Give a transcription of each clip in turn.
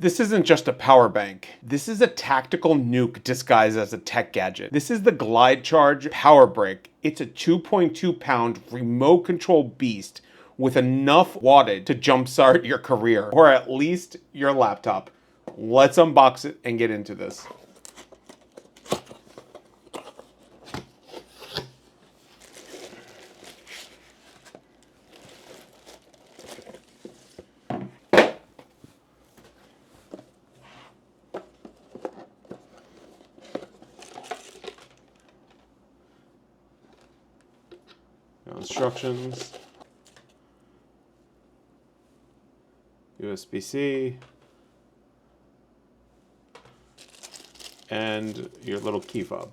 This isn't just a power bank. This is a tactical nuke disguised as a tech gadget. This is the Glydcharge power brick. It's a 2.2 pound remote control beast with enough wattage to jumpstart your career, or at least your laptop. Let's unbox it and get into this. Instructions, USB-C, and your little key fob.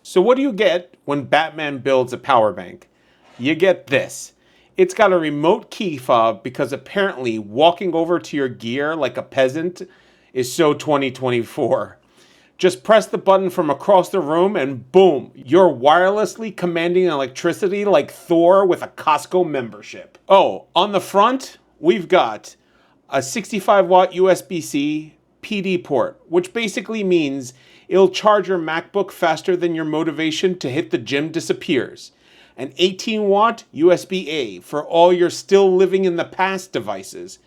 So what do you get when Batman builds a power bank? You get this. It's got a remote key fob because apparently walking over to your gear like a peasant is so 2024. Just press the button from across the room and boom, you're wirelessly commanding electricity like Thor with a Costco membership. Oh, on the front, we've got a 65 watt USB-C PD port, which basically means it'll charge your MacBook faster than your motivation to hit the gym disappears. An 18 watt USB-A for all your still living in the past devices.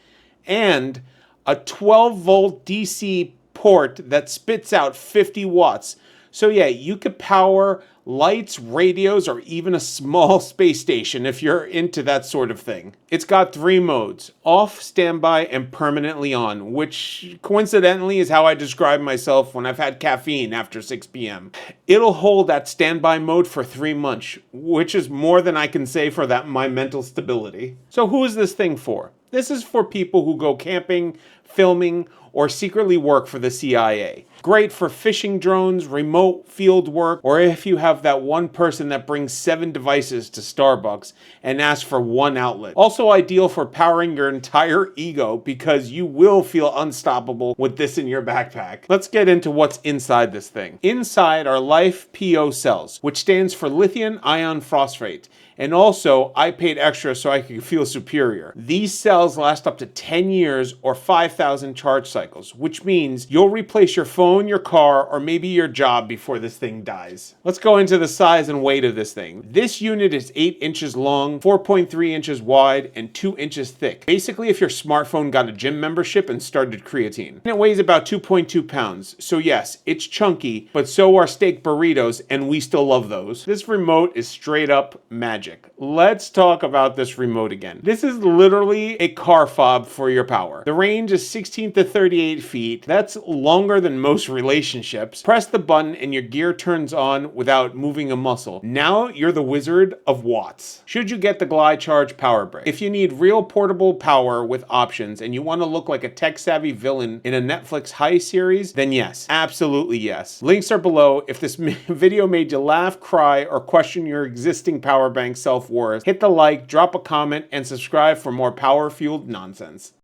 And a 12 volt DC port that spits out 50 watts. So yeah, you could power lights, radios, or even a small space station if you're into that sort of thing. It's got 3 modes: off, standby, and permanently on, which coincidentally is how I describe myself when I've had caffeine after 6 p.m. It'll hold that standby mode for 3 months, which is more than I can say for my mental stability. So who is this thing for? This is for people who go camping, filming, or secretly work for the CIA. Great for fishing drones, remote field work, or if you have that one person that brings 7 devices to Starbucks and asks for 1 outlet. Also ideal for powering your entire ego because you will feel unstoppable with this in your backpack. Let's get into what's inside this thing. Inside are LiFePO cells, which stands for lithium iron phosphate. And also, I paid extra so I could feel superior. These cells last up to 10 years or 5,000 charge cycles, which means you'll replace your phone, your car, or maybe your job before this thing dies. Let's go into the size and weight of this thing. This unit is 8 inches long, 4.3 inches wide, and 2 inches thick. Basically, if your smartphone got a gym membership and started creatine. And it weighs about 2.2 pounds. So yes, it's chunky, but so are steak burritos, and we still love those. This remote is straight up magic. Let's talk about this remote again. This is literally a car fob for your power. The range is 16 to 38 feet. That's longer than most relationships. Press the button and your gear turns on without moving a muscle. Now you're the wizard of watts. Should you get the Glydcharge power brick? If you need real portable power with options and you want to look like a tech-savvy villain in a Netflix heist series, then yes, absolutely yes. Links are below. If this video made you laugh, cry, or question your existing power bank self-worth, hit the like, drop a comment, and subscribe for more power-fueled nonsense.